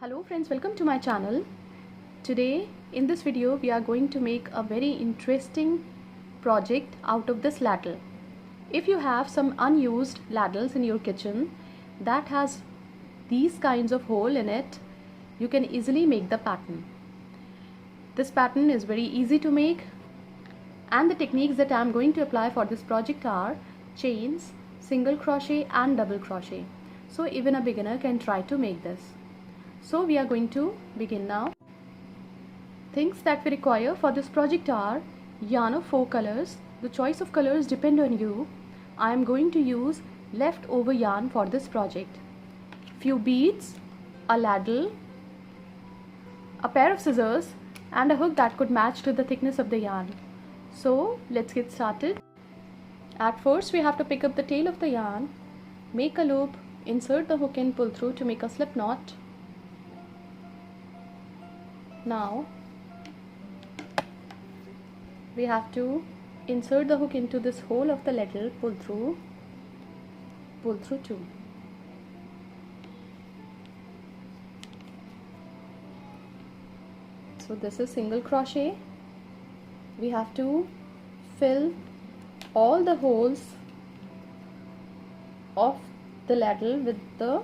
Hello friends, welcome to my channel. Today in this video we are going to make a very interesting project out of this ladle. If you have some unused ladles in your kitchen that has these kinds of hole in it, you can easily make the pattern. This pattern is very easy to make, and the techniques that I am going to apply for this project are chains, single crochet and double crochet. So even a beginner can try to make this. So we are going to begin now. Things that we require for this project are yarn of 4 colors. The choice of colors depend on you. I am going to use leftover yarn for this project. Few beads, a ladle, a pair of scissors and a hook that could match to the thickness of the yarn. So let's get started. At first we have to pick up the tail of the yarn, make a loop, insert the hook and pull through to make a slip knot. Now we have to insert the hook into this hole of the ladle, pull through 2. So this is single crochet. We have to fill all the holes of the ladle with the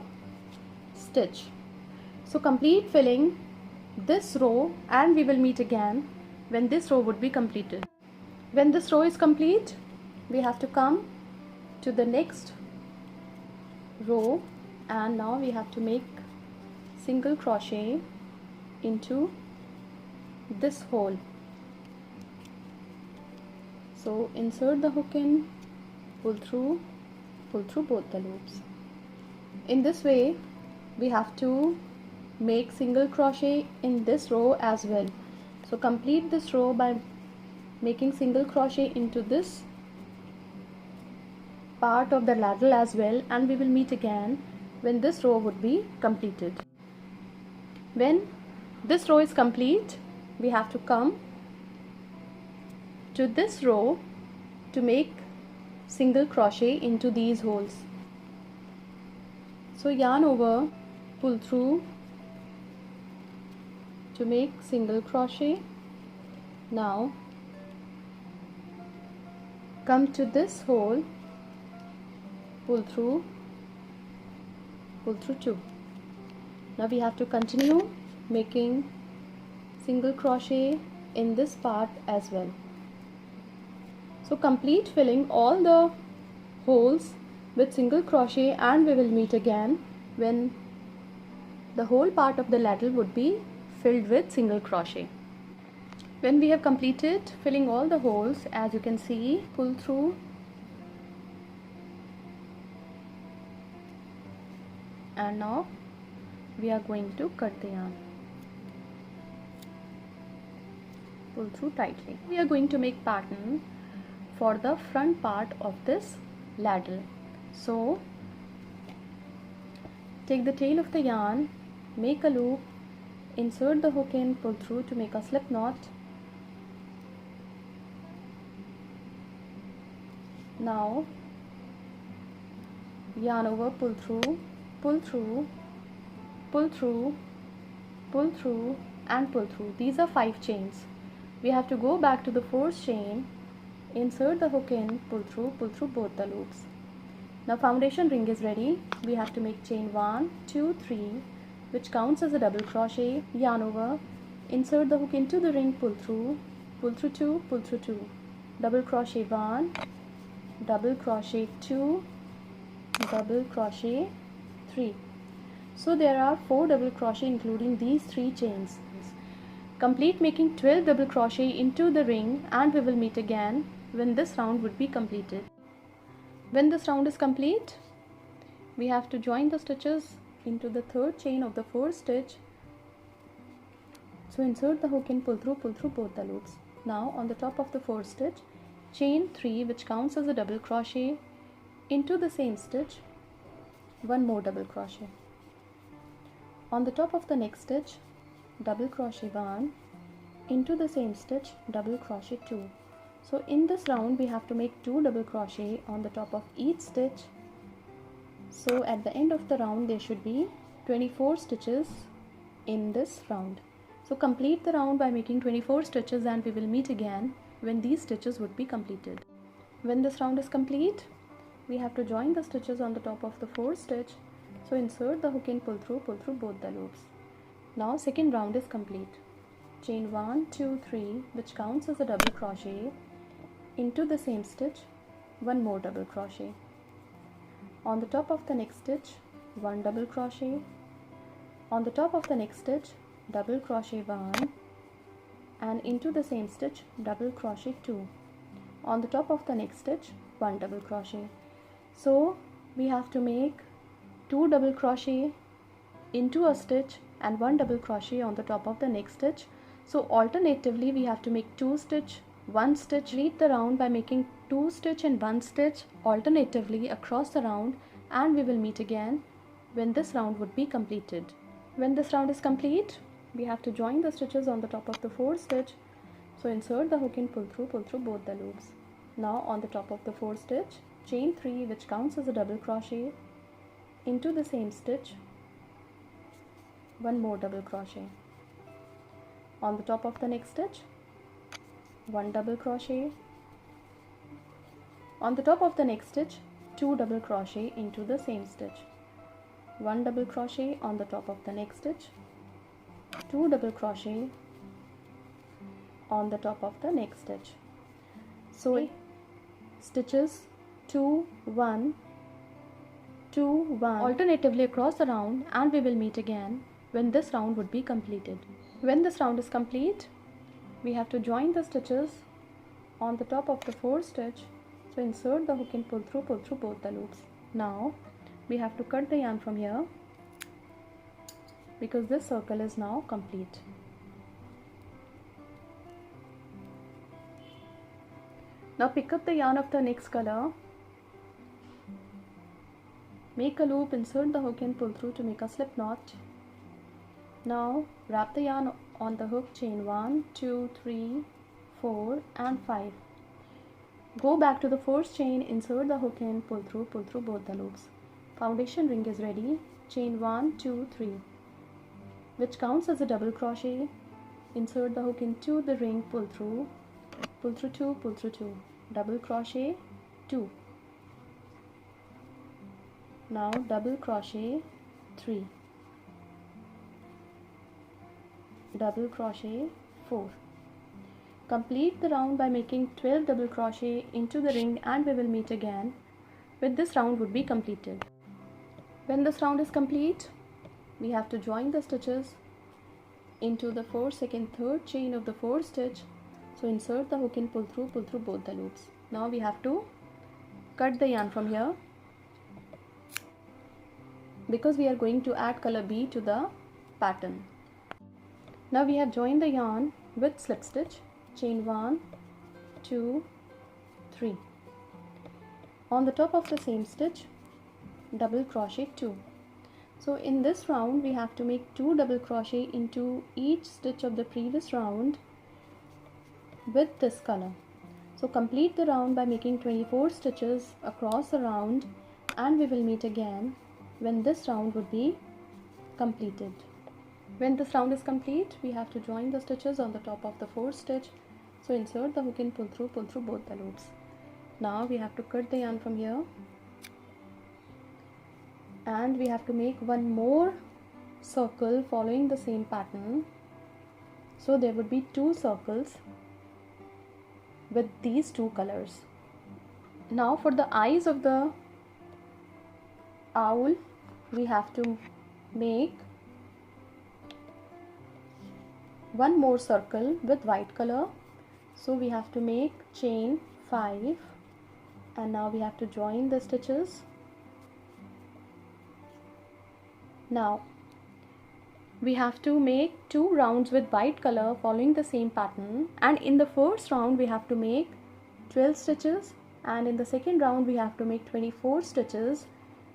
stitch. So complete filling this row and we will meet again when this row would be completed. When this row is complete, we have to come to the next row and now we have to make single crochet into this hole. So insert the hook in, pull through both the loops. In this way we have to make single crochet in this row as well. So complete this row by making single crochet into this part of the ladle as well, and we will meet again when this row would be completed. When this row is complete, we have to come to this row to make single crochet into these holes. So yarn over, pull through to make single crochet. Now come to this hole, pull through 2. Now we have to continue making single crochet in this part as well. So complete filling all the holes with single crochet and we will meet again when the whole part of the ladle would be filled with single crochet. When we have completed filling all the holes, as you can see, pull through and now we are going to cut the yarn. Pull through tightly. We are going to make pattern for the front part of this ladle. So take the tail of the yarn, make a loop, insert the hook in, pull through to make a slip knot. Now yarn over, pull through and pull through. These are 5 chains. We have to go back to the 4th chain, insert the hook in, pull through both the loops. Now foundation ring is ready. We have to make chain 1, 2, 3, which counts as a double crochet, yarn over, insert the hook into the ring, pull through 2, double crochet 1, double crochet 2, double crochet 3. So there are 4 double crochet including these 3 chains. Complete making 12 double crochet into the ring and we will meet again when this round would be completed. When this round is complete, we have to join the stitches into the 3rd chain of the 4th stitch. So insert the hook and pull through both the loops. Now on the top of the 4th stitch, chain 3, which counts as a double crochet, into the same stitch, 1 more double crochet. On the top of the next stitch, double crochet 1, into the same stitch, double crochet 2. So in this round we have to make 2 double crochet on the top of each stitch. So at the end of the round there should be 24 stitches in this round. So complete the round by making 24 stitches, and we will meet again when these stitches would be completed. When this round is complete, we have to join the stitches on the top of the 4th stitch. So insert the hook and pull through both the loops. Now second round is complete. Chain 1, 2, 3, which counts as a double crochet into the same stitch, one more double crochet. On the top of the next stitch, one double crochet. On the top of the next stitch, double crochet 1, and into the same stitch, double crochet 2. On the top of the next stitch, one double crochet. So we have to make 2 double crochet into a stitch and 1 double crochet on the top of the next stitch. So alternatively we have to make 2 stitch, 1 stitch. Complete the round by making 2 stitch and 1 stitch alternatively across the round, and we will meet again when this round would be completed. When this round is complete, we have to join the stitches on the top of the 4th stitch. So insert the hook and pull through both the loops. Now on the top of the 4th stitch, chain 3, which counts as a double crochet, into the same stitch, one more double crochet. On the top of the next stitch, one double crochet. On the top of the next stitch, 2 double crochet into the same stitch, one double crochet on the top of the next stitch, 2 double crochet on the top of the next stitch. So stitches 2, 1, 2, 1 alternatively across the round, and we will meet again when this round would be completed. When this round is complete, we have to join the stitches on the top of the 4th stitch. So insert the hook and pull through both the loops. Now we have to cut the yarn from here because this circle is now complete. Now pick up the yarn of the next color, make a loop, insert the hook and pull through to make a slip knot. Now wrap the yarn on the hook, chain 1, 2, 3, 4 and 5. Go back to the 4th chain, insert the hook and pull through both the loops. Foundation ring is ready. Chain 1, 2, 3, which counts as a double crochet. Insert the hook into the ring, pull through 2, double crochet 2. Now double crochet 3, double crochet 4. Complete the round by making 12 double crochet into the ring, and we will meet again when this round would be completed. When this round is complete, we have to join the stitches into the 4th, 2nd, 3rd chain of the 4th stitch. So insert the hook and pull through both the loops. Now we have to cut the yarn from here because we are going to add color B to the pattern. Now we have joined the yarn with slip stitch, chain 1, 2, 3. On the top of the same stitch, double crochet 2. So in this round we have to make 2 double crochet into each stitch of the previous round with this color. So complete the round by making 24 stitches across the round, and we will meet again when this round would be completed. When this round is complete, we have to join the stitches on the top of the 4th stitch. So insert the hook and pull through both the loops. Now we have to cut the yarn from here, and we have to make one more circle following the same pattern. So there would be 2 circles with these 2 colors. Now for the eyes of the owl, we have to make one more circle with white color. So we have to make chain 5, and now we have to join the stitches. Now we have to make 2 rounds with white color following the same pattern, and in the first round we have to make 12 stitches, and in the second round we have to make 24 stitches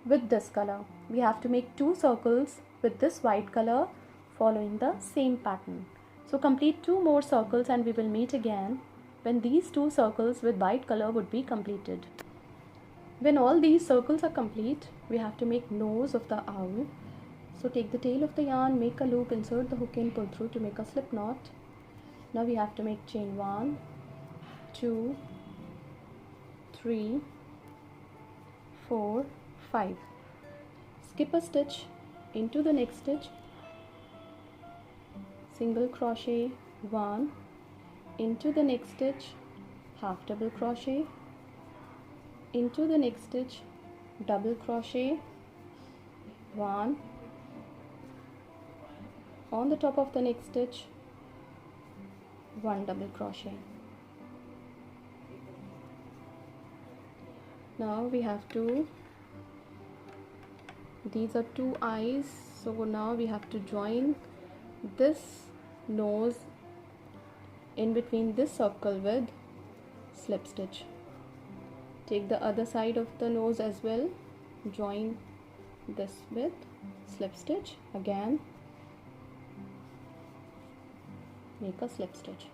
with this color. We have to make 2 circles with this white color following the same pattern. So complete 2 more circles, and we will meet again when these 2 circles with white color would be completed. When all these circles are complete, we have to make nose of the owl. So take the tail of the yarn, make a loop, insert the hook and pull through to make a slip knot. Now we have to make chain 1, 2, 3, 4, 5. Skip a stitch into the next stitch, single crochet 1, into the next stitch, half double crochet, into the next stitch, double crochet 1, on the top of the next stitch, 1 double crochet. Now we have to, these are 2 eyes, so now we have to join this nose in between this circle with slip stitch. Take the other side of the nose as well, join this with slip stitch, again make a slip stitch.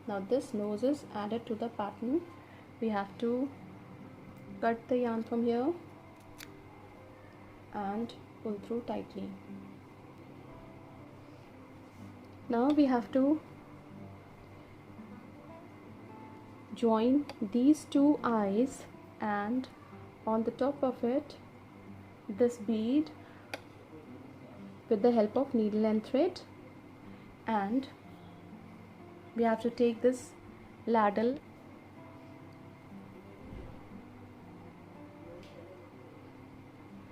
Now this nose is added to the pattern. We have to cut the yarn from here and pull through tightly. Now we have to join these 2 eyes, and on the top of it this bead with the help of needle and thread, and we have to take this ladle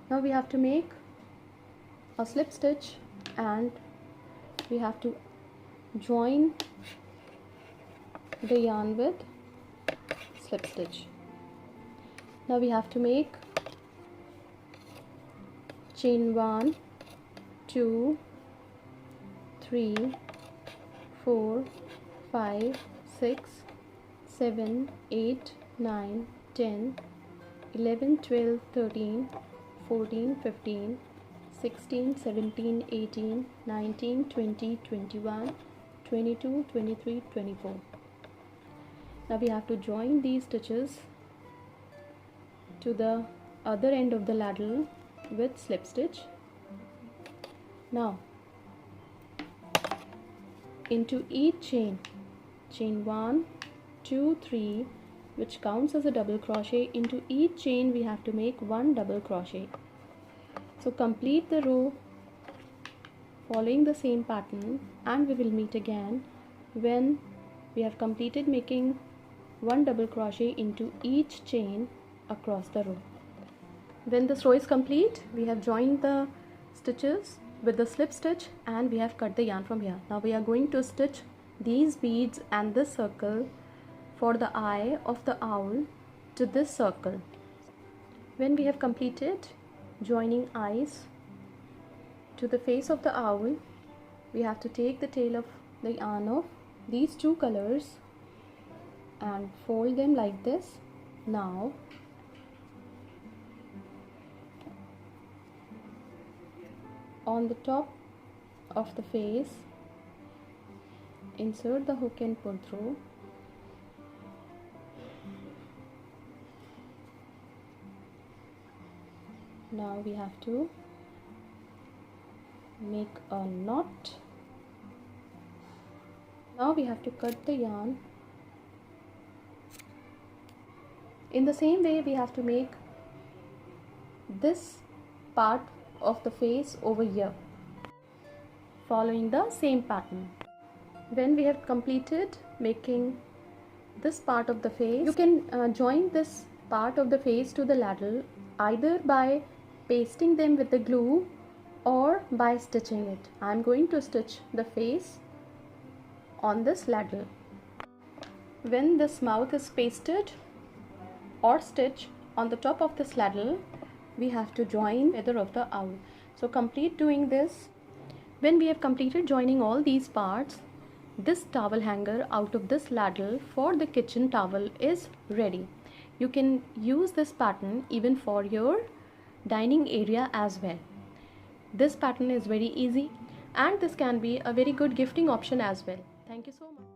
now we have to make a slip stitch and we have to join the yarn with slip stitch. Now we have to make chain 1, 2, 3, 4, 5, 6, 7, 8, 9, 10, 11, 12, 13, 14, 15, 16, 17, 18, 19, 20, 21, 22, 23, 24. Now we have to join these stitches to the other end of the ladle with slip stitch. Now into each chain 1, 2, 3, which counts as a double crochet, into each chain we have to make 1 double crochet. So complete the row following the same pattern, and we will meet again when we have completed making 1 double crochet into each chain across the row. When this row is complete, we have joined the stitches with the slip stitch and we have cut the yarn from here. Now we are going to stitch these beads and this circle for the eye of the owl to this circle. When we have completed joining eyes to the face of the owl, we have to take the tail of the yarn of these 2 colors and fold them like this. Now on the top of the face, insert the hook and pull through. Now we have to make a knot. Now we have to cut the yarn. In the same way, we have to make this part of the face over here, following the same pattern. When we have completed making this part of the face, you can join this part of the face to the ladle either by pasting them with the glue or by stitching it. I am going to stitch the face on this ladle. When this mouth is pasted or stitched on the top of this ladle, we have to join feather of the owl. So complete doing this. When we have completed joining all these parts, this towel hanger out of this ladle for the kitchen towel is ready. You can use this pattern even for your dining area as well. This pattern is very easy and this can be a very good gifting option as well. Thank you so much.